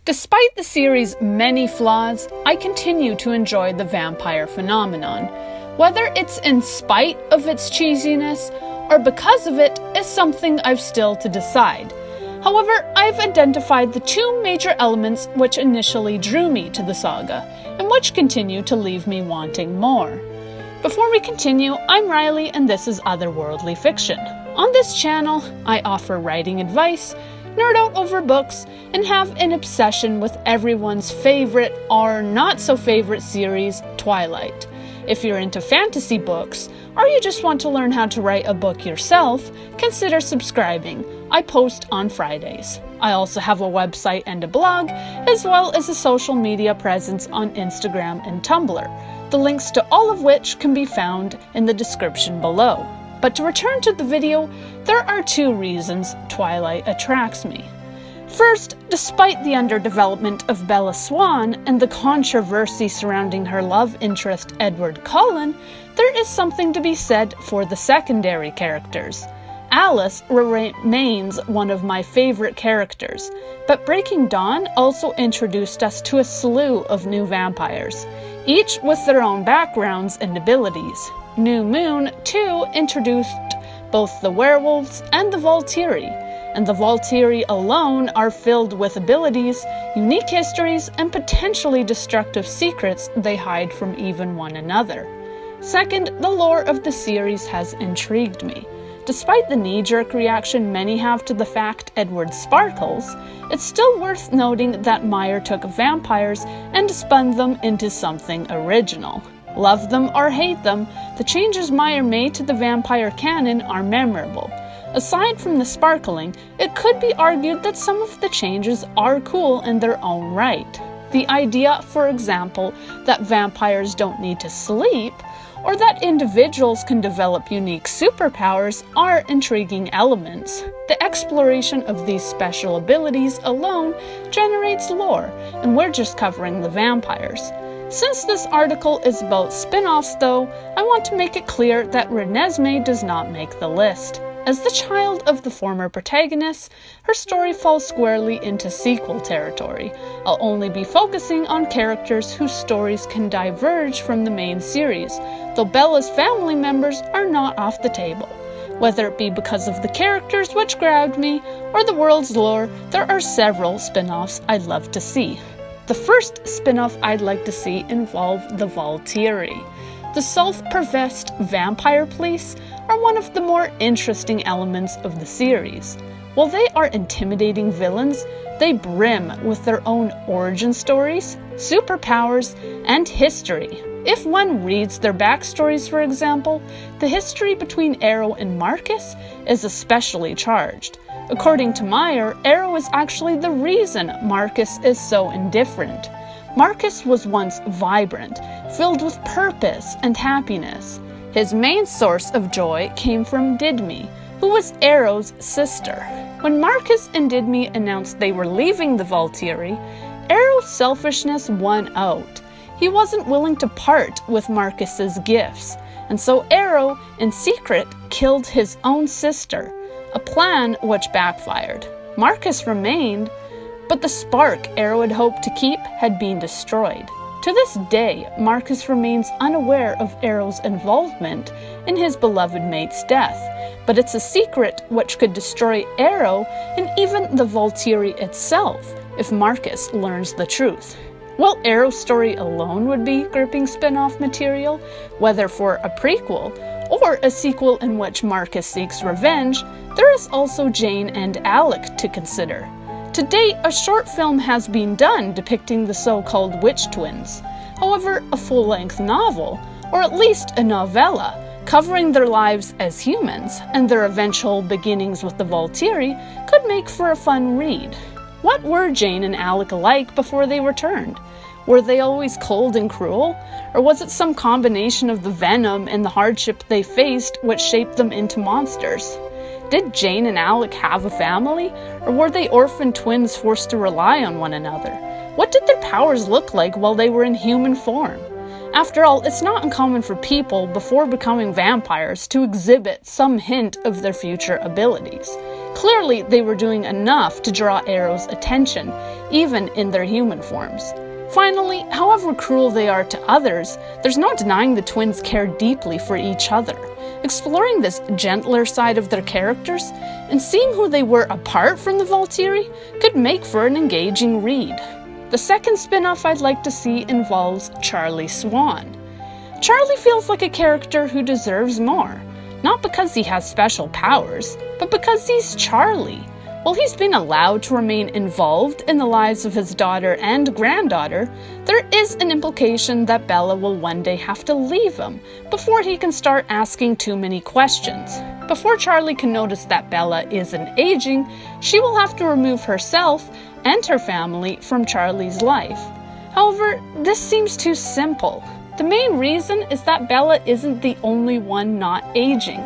Despite the series' many flaws, I continue to enjoy the vampire phenomenon. Whether it's in spite of its cheesiness or because of it is something I've still to decide. However, I've identified the two major elements which initially drew me to the saga, and which continue to leave me wanting more. Before we continue, I'm Riley and this is Otherworldly Fiction. On this channel, I offer writing advice, nerd out over books, and have an obsession with everyone's favorite or not so favorite series, Twilight. If you're into fantasy books, or you just want to learn how to write a book yourself, consider subscribing. I post on Fridays. I also have a website and a blog, as well as a social media presence on Instagram and Tumblr, the links to all of which can be found in the description below. But to return to the video, there are two reasons Twilight attracts me. First, despite the underdevelopment of Bella Swann and the controversy surrounding her love interest Edward Collin, there is something to be said for the secondary characters. Alice remains one of my favorite characters, but Breaking Dawn also introduced us to a slew of new vampires, each with their own backgrounds and abilities. New Moon, too, introduced both the werewolves and the Volturi, and the Volturi alone are filled with abilities, unique histories, and potentially destructive secrets they hide from even one another. Second, the lore of the series has intrigued me. Despite the knee-jerk reaction many have to the fact Edward sparkles, it's still worth noting that Meyer took vampires and spun them into something original. Love them or hate them, the changes Meyer made to the vampire canon are memorable. Aside from the sparkling, it could be argued that some of the changes are cool in their own right. The idea, for example, that vampires don't need to sleep, or that individuals can develop unique superpowers are intriguing elements. The exploration of these special abilities alone generates lore, and we're just covering the vampires. Since this article is about spin-offs though, I want to make it clear that Renesmee does not make the list. As the child of the former protagonist, her story falls squarely into sequel territory. I'll only be focusing on characters whose stories can diverge from the main series, though Bella's family members are not off the table. Whether it be because of the characters which grabbed me, or the world's lore, there are several spin-offs I'd love to see. The first spin-off I'd like to see involve the Volturi. The self-professed vampire police are one of the more interesting elements of the series. While they are intimidating villains, they brim with their own origin stories, superpowers, and history. If one reads their backstories, for example, the history between Arrow and Marcus is especially charged. According to Meyer, Arrow is actually the reason Marcus is so indifferent. Marcus was once vibrant, filled with purpose and happiness. His main source of joy came from Didmee, who was Arrow's sister. When Marcus and Didmee announced they were leaving the Volturi, Arrow's selfishness won out. He wasn't willing to part with Marcus's gifts, and so Arrow, in secret, killed his own sister, a plan which backfired. Marcus remained, but the spark Arrow had hoped to keep had been destroyed. To this day, Marcus remains unaware of Arrow's involvement in his beloved mate's death, but it's a secret which could destroy Arrow and even the Volturi itself if Marcus learns the truth. While Arrow's story alone would be gripping spin-off material, whether for a prequel or a sequel in which Marcus seeks revenge, there is also Jane and Alec to consider. To date, a short film has been done depicting the so-called witch twins. However, a full-length novel, or at least a novella, covering their lives as humans and their eventual beginnings with the Volturi could make for a fun read. What were Jane and Alec like before they returned? Were they always cold and cruel? Or was it some combination of the venom and the hardship they faced which shaped them into monsters? Did Jane and Alec have a family, or were they orphan twins forced to rely on one another? What did their powers look like while they were in human form? After all, it's not uncommon for people, before becoming vampires, to exhibit some hint of their future abilities. Clearly, they were doing enough to draw Arrow's attention, even in their human forms. Finally, however cruel they are to others, there's no denying the twins care deeply for each other. Exploring this gentler side of their characters, and seeing who they were apart from the Volturi, could make for an engaging read. The second spin-off I'd like to see involves Charlie Swann. Charlie feels like a character who deserves more, not because he has special powers, but because he's Charlie. While he's been allowed to remain involved in the lives of his daughter and granddaughter, there is an implication that Bella will one day have to leave him before he can start asking too many questions. Before Charlie can notice that Bella isn't aging, she will have to remove herself and her family from Charlie's life. However, this seems too simple. The main reason is that Bella isn't the only one not aging.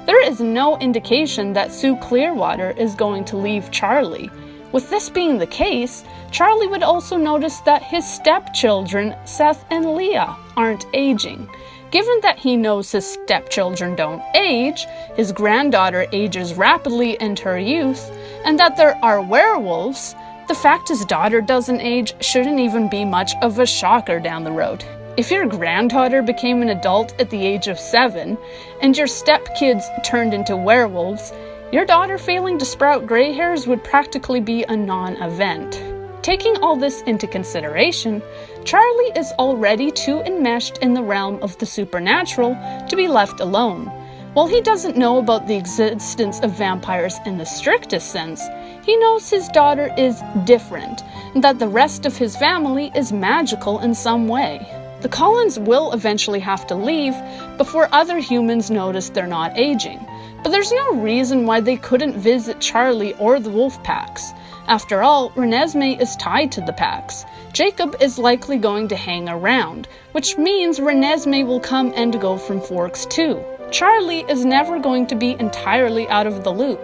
There is no indication that Sue Clearwater is going to leave Charlie. With this being the case, Charlie would also notice that his stepchildren, Seth and Leah, aren't aging. Given that he knows his stepchildren don't age, his granddaughter ages rapidly into her youth, and that there are werewolves, the fact his daughter doesn't age shouldn't even be much of a shocker down the road. If your granddaughter became an adult at the age of 7, and your stepkids turned into werewolves, your daughter failing to sprout gray hairs would practically be a non-event. Taking all this into consideration, Charlie is already too enmeshed in the realm of the supernatural to be left alone. While he doesn't know about the existence of vampires in the strictest sense, he knows his daughter is different, and that the rest of his family is magical in some way. The Collins will eventually have to leave before other humans notice they're not aging, but there's no reason why they couldn't visit Charlie or the wolf packs. After all, Renesmee is tied to the packs. Jacob is likely going to hang around, which means Renesmee will come and go from Forks too. Charlie is never going to be entirely out of the loop,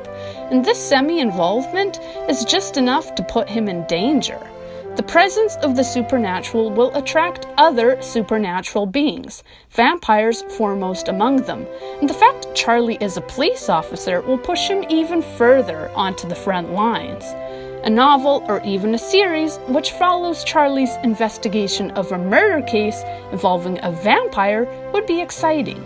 and this semi-involvement is just enough to put him in danger. The presence of the supernatural will attract other supernatural beings, vampires foremost among them, and the fact Charlie is a police officer will push him even further onto the front lines. A novel or even a series which follows Charlie's investigation of a murder case involving a vampire would be exciting.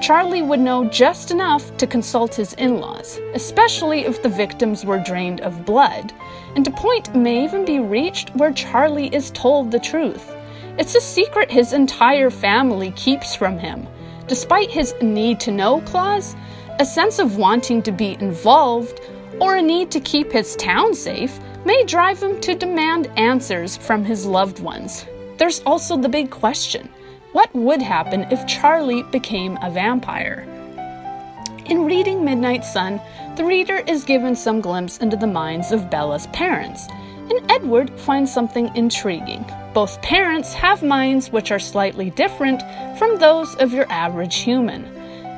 Charlie would know just enough to consult his in-laws, especially if the victims were drained of blood, and a point may even be reached where Charlie is told the truth. It's a secret his entire family keeps from him. Despite his need-to-know clause, a sense of wanting to be involved, or a need to keep his town safe, may drive him to demand answers from his loved ones. There's also the big question: what would happen if Charlie became a vampire? In reading Midnight Sun, the reader is given some glimpse into the minds of Bella's parents, and Edward finds something intriguing. Both parents have minds which are slightly different from those of your average human.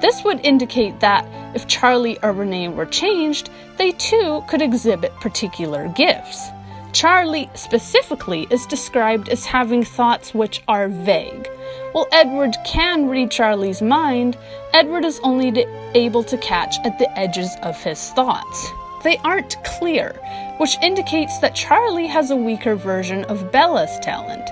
This would indicate that if Charlie or Renee were changed, they too could exhibit particular gifts. Charlie specifically is described as having thoughts which are vague. While Edward can read Charlie's mind, Edward is only able to catch at the edges of his thoughts. They aren't clear, which indicates that Charlie has a weaker version of Bella's talent.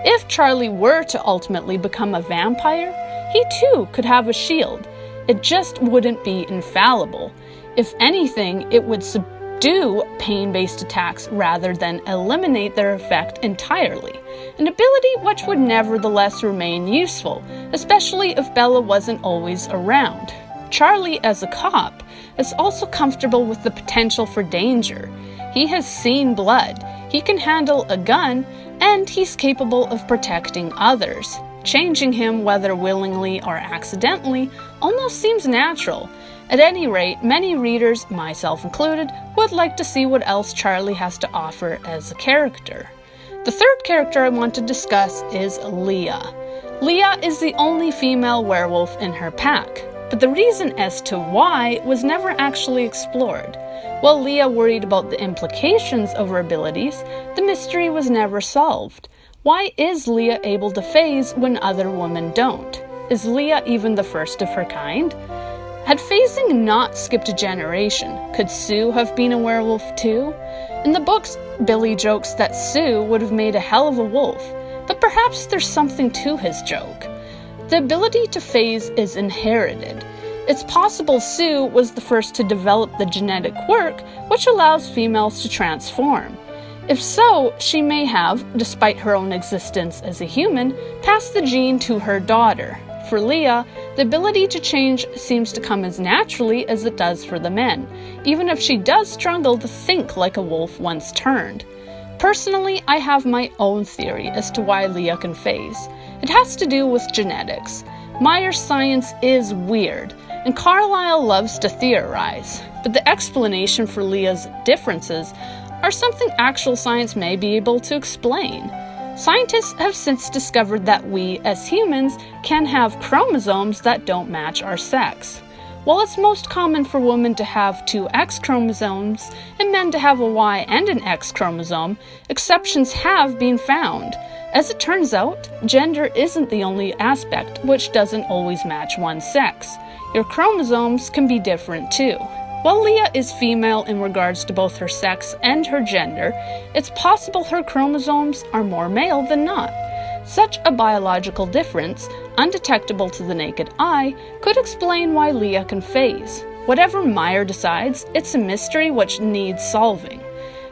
If Charlie were to ultimately become a vampire, he too could have a shield. It just wouldn't be infallible. If anything, it would subdue pain-based attacks rather than eliminate their effect entirely, an ability which would nevertheless remain useful, especially if Bella wasn't always around. Charlie, as a cop, is also comfortable with the potential for danger. He has seen blood, he can handle a gun, and he's capable of protecting others. Changing him, whether willingly or accidentally, almost seems natural. At any rate, many readers, myself included, would like to see what else Charlie has to offer as a character. The third character I want to discuss is Leah. Leah is the only female werewolf in her pack, but the reason as to why was never actually explored. While Leah worried about the implications of her abilities, the mystery was never solved. Why is Leah able to phase when other women don't? Is Leah even the first of her kind? Had phasing not skipped a generation, could Sue have been a werewolf too? In the books, Billy jokes that Sue would have made a hell of a wolf, but perhaps there's something to his joke. The ability to phase is inherited. It's possible Sue was the first to develop the genetic quirk which allows females to transform. If so, she may have, despite her own existence as a human, passed the gene to her daughter. For Leah, the ability to change seems to come as naturally as it does for the men, even if she does struggle to think like a wolf once turned. Personally, I have my own theory as to why Leah can phase. It has to do with genetics. Meyer's science is weird, and Carlyle loves to theorize, but the explanation for Leah's differences are something actual science may be able to explain. Scientists have since discovered that we, as humans, can have chromosomes that don't match our sex. While it's most common for women to have two X chromosomes and men to have a Y and an X chromosome, exceptions have been found. As it turns out, gender isn't the only aspect which doesn't always match one's sex. Your chromosomes can be different too. While Leah is female in regards to both her sex and her gender, it's possible her chromosomes are more male than not. Such a biological difference, undetectable to the naked eye, could explain why Leah can phase. Whatever Meyer decides, it's a mystery which needs solving.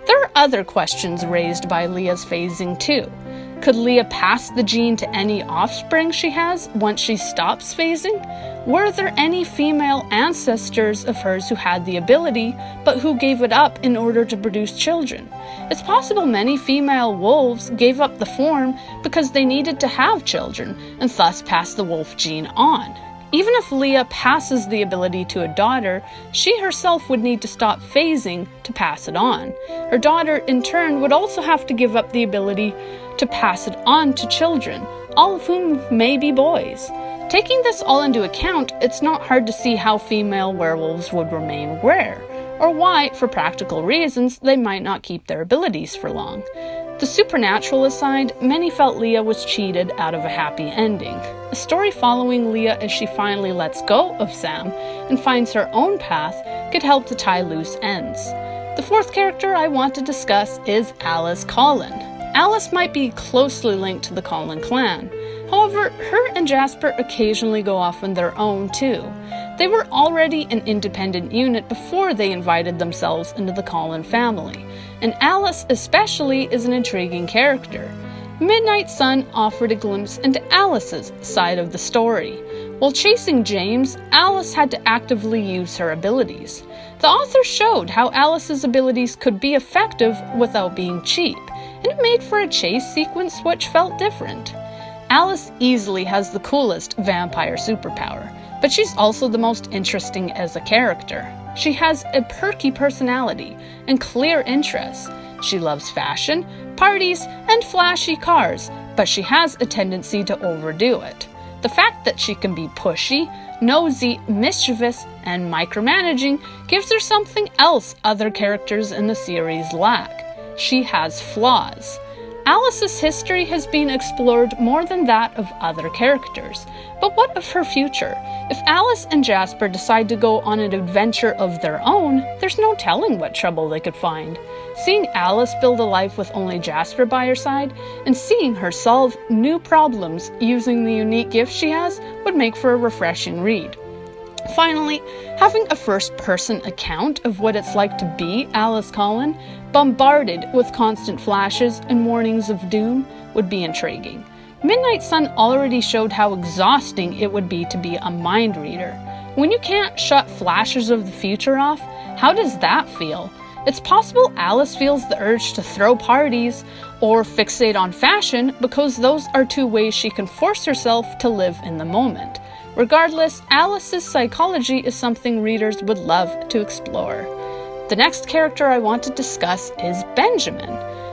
There are other questions raised by Leah's phasing too. Could Leah pass the gene to any offspring she has once she stops phasing? Were there any female ancestors of hers who had the ability, but who gave it up in order to produce children? It's possible many female wolves gave up the form because they needed to have children, and thus passed the wolf gene on. Even if Leah passes the ability to a daughter, she herself would need to stop phasing to pass it on. Her daughter, in turn, would also have to give up the ability to pass it on to children, all of whom may be boys. Taking this all into account, it's not hard to see how female werewolves would remain rare, or why, for practical reasons, they might not keep their abilities for long. The supernatural aside, many felt Leah was cheated out of a happy ending. A story following Leah as she finally lets go of Sam and finds her own path could help to tie loose ends. The fourth character I want to discuss is Alice Collin. Alice might be closely linked to the Collin clan. However, her and Jasper occasionally go off on their own too. They were already an independent unit before they invited themselves into the Collin family, and Alice especially is an intriguing character. Midnight Sun offered a glimpse into Alice's side of the story. While chasing James, Alice had to actively use her abilities. The author showed how Alice's abilities could be effective without being cheap, and it made for a chase sequence which felt different. Alice easily has the coolest vampire superpower, but she's also the most interesting as a character. She has a perky personality and clear interests. She loves fashion, parties, and flashy cars, but she has a tendency to overdo it. The fact that she can be pushy, nosy, mischievous, and micromanaging gives her something else other characters in the series lack. She has flaws. Alice's history has been explored more than that of other characters. But what of her future? If Alice and Jasper decide to go on an adventure of their own, there's no telling what trouble they could find. Seeing Alice build a life with only Jasper by her side, and seeing her solve new problems using the unique gifts she has, would make for a refreshing read. Finally, having a first-person account of what it's like to be Alice Collin, bombarded with constant flashes and warnings of doom, would be intriguing. Midnight Sun already showed how exhausting it would be to be a mind reader. When you can't shut flashes of the future off, how does that feel? It's possible Alice feels the urge to throw parties or fixate on fashion because those are two ways she can force herself to live in the moment. Regardless, Alice's psychology is something readers would love to explore. The next character I want to discuss is Benjamin.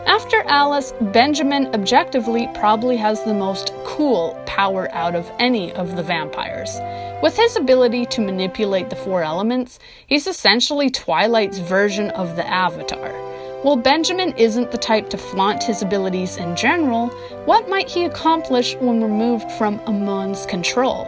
After Alice, Benjamin objectively probably has the most cool power out of any of the vampires. With his ability to manipulate the four elements, he's essentially Twilight's version of the Avatar. While Benjamin isn't the type to flaunt his abilities in general, what might he accomplish when removed from Amun's control?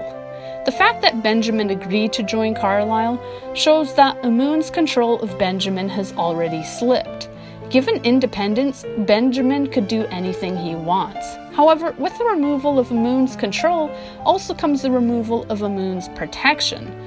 The fact that Benjamin agreed to join Carlisle shows that Amun's control of Benjamin has already slipped. Given independence, Benjamin could do anything he wants. However, with the removal of Amun's control also comes the removal of Amun's protection.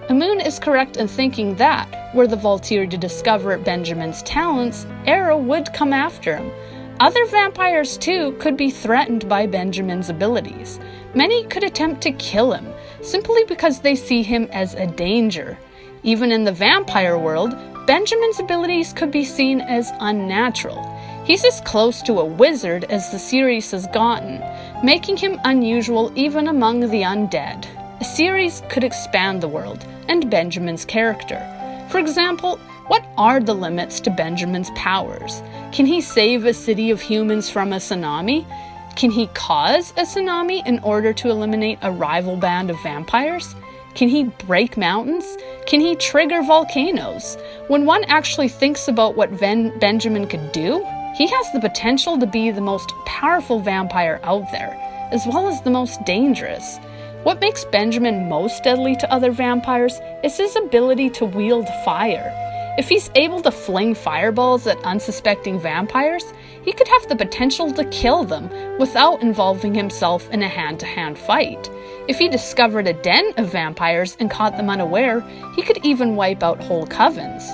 Amun is correct in thinking that, were the Volturi to discover Benjamin's talents, Arrow would come after him. Other vampires, too, could be threatened by Benjamin's abilities. Many could attempt to kill him, simply because they see him as a danger. Even in the vampire world, Benjamin's abilities could be seen as unnatural. He's as close to a wizard as the series has gotten, making him unusual even among the undead. A series could expand the world and Benjamin's character. For example, what are the limits to Benjamin's powers? Can he save a city of humans from a tsunami? Can he cause a tsunami in order to eliminate a rival band of vampires? Can he break mountains? Can he trigger volcanoes? When one actually thinks about what Benjamin could do, he has the potential to be the most powerful vampire out there, as well as the most dangerous. What makes Benjamin most deadly to other vampires is his ability to wield fire. If he's able to fling fireballs at unsuspecting vampires, he could have the potential to kill them without involving himself in a hand-to-hand fight. If he discovered a den of vampires and caught them unaware, he could even wipe out whole covens.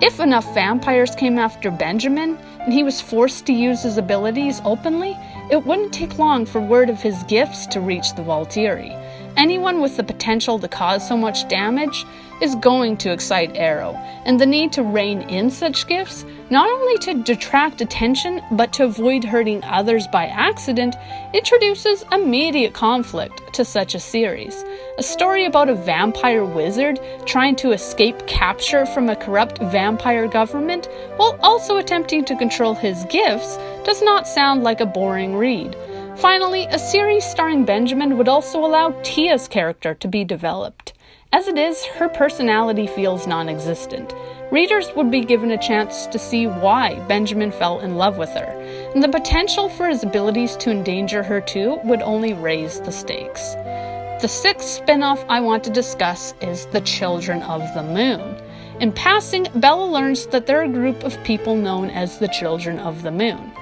If enough vampires came after Benjamin, and he was forced to use his abilities openly, it wouldn't take long for word of his gifts to reach the Volturi. Anyone with the potential to cause so much damage is going to excite Arrow, and the need to rein in such gifts, not only to detract attention, but to avoid hurting others by accident, introduces immediate conflict to such a series. A story about a vampire wizard trying to escape capture from a corrupt vampire government while also attempting to control his gifts does not sound like a boring read. Finally, a series starring Benjamin would also allow Tia's character to be developed. As it is, her personality feels non-existent. Readers would be given a chance to see why Benjamin fell in love with her, and the potential for his abilities to endanger her too would only raise the stakes. The sixth spin-off I want to discuss is The Children of the Moon. In passing, Bella learns that they're a group of people known as the Children of the Moon.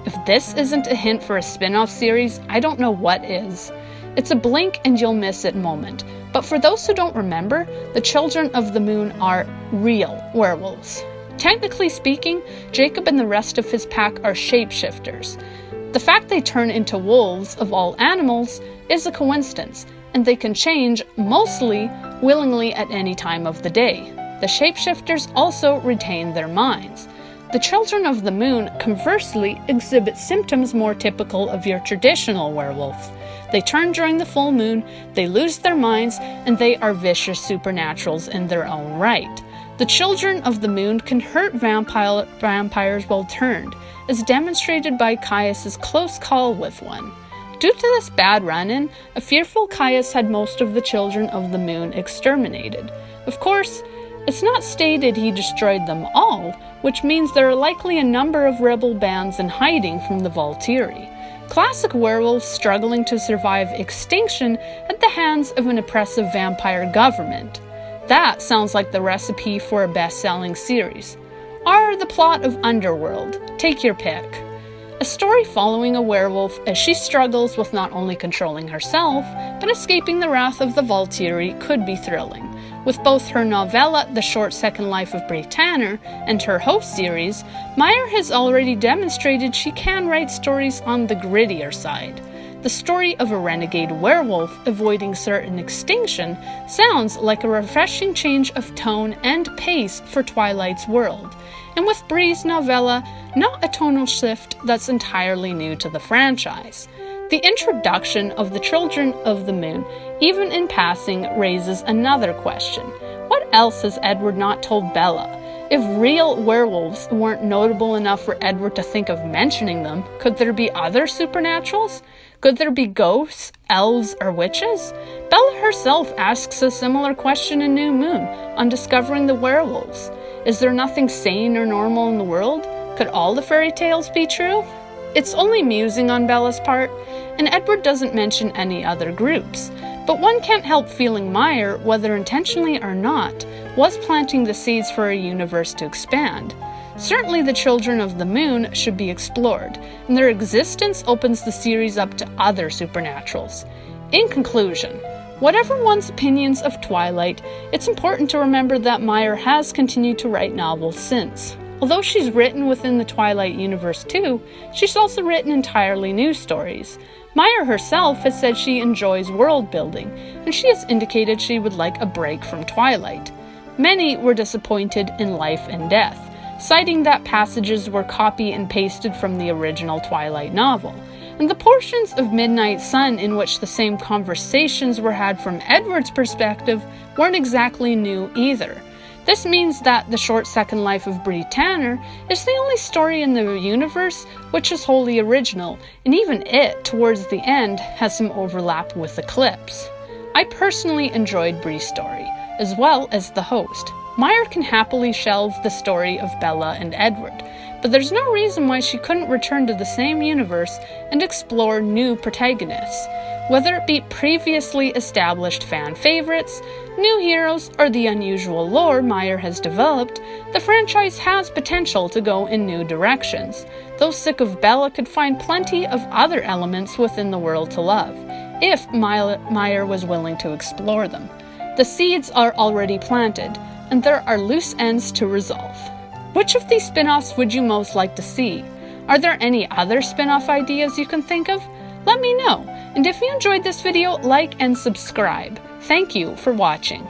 If this isn't a hint for a spin-off series, I don't know what is. It's a blink and you'll miss it moment. But for those who don't remember, the Children of the Moon are real werewolves. Technically speaking, Jacob and the rest of his pack are shapeshifters. The fact they turn into wolves, of all animals, is a coincidence, and they can change, mostly, willingly at any time of the day. The shapeshifters also retain their minds. The Children of the Moon, conversely, exhibit symptoms more typical of your traditional werewolf. They turn during the full moon, they lose their minds, and they are vicious supernaturals in their own right. The Children of the Moon can hurt vampires while turned, as demonstrated by Caius' close call with one. Due to this bad run-in, a fearful Caius had most of the Children of the Moon exterminated. Of course, it's not stated he destroyed them all, which means there are likely a number of rebel bands in hiding from the Volturi. Classic werewolves struggling to survive extinction at the hands of an oppressive vampire government. That sounds like the recipe for a best-selling series. Or the plot of Underworld. Take your pick. A story following a werewolf as she struggles with not only controlling herself, but escaping the wrath of the Volturi could be thrilling. With both her novella, The Short Second Life of Brie Tanner, and her host series, Meyer has already demonstrated she can write stories on the grittier side. The story of a renegade werewolf avoiding certain extinction sounds like a refreshing change of tone and pace for Twilight's world, and with Brie's novella, not a tonal shift that's entirely new to the franchise. The introduction of the Children of the Moon, even in passing, raises another question. What else has Edward not told Bella? If real werewolves weren't notable enough for Edward to think of mentioning them, could there be other supernaturals? Could there be ghosts, elves, or witches? Bella herself asks a similar question in New Moon, on discovering the werewolves. Is there nothing sane or normal in the world? Could all the fairy tales be true? It's only musing on Bella's part, and Edward doesn't mention any other groups. But one can't help feeling Meyer, whether intentionally or not, was planting the seeds for a universe to expand. Certainly the Children of the Moon should be explored, and their existence opens the series up to other supernaturals. In conclusion, whatever one's opinions of Twilight, it's important to remember that Meyer has continued to write novels since. Although she's written within the Twilight universe too, she's also written entirely new stories. Meyer herself has said she enjoys world building, and she has indicated she would like a break from Twilight. Many were disappointed in Life and Death, citing that passages were copy and pasted from the original Twilight novel, and the portions of Midnight Sun in which the same conversations were had from Edward's perspective weren't exactly new either. This means that The Short Second Life of Bree Tanner is the only story in the universe which is wholly original, and even it, towards the end, has some overlap with Eclipse. I personally enjoyed Bree's story, as well as The Host. Meyer can happily shelve the story of Bella and Edward, but there's no reason why she couldn't return to the same universe and explore new protagonists. Whether it be previously established fan favorites, new heroes, or the unusual lore Meyer has developed, the franchise has potential to go in new directions. Though sick of Bella could find plenty of other elements within the world to love, if Meyer was willing to explore them. The seeds are already planted, and there are loose ends to resolve. Which of these spin-offs would you most like to see? Are there any other spin-off ideas you can think of? Let me know, and if you enjoyed this video, like and subscribe. Thank you for watching.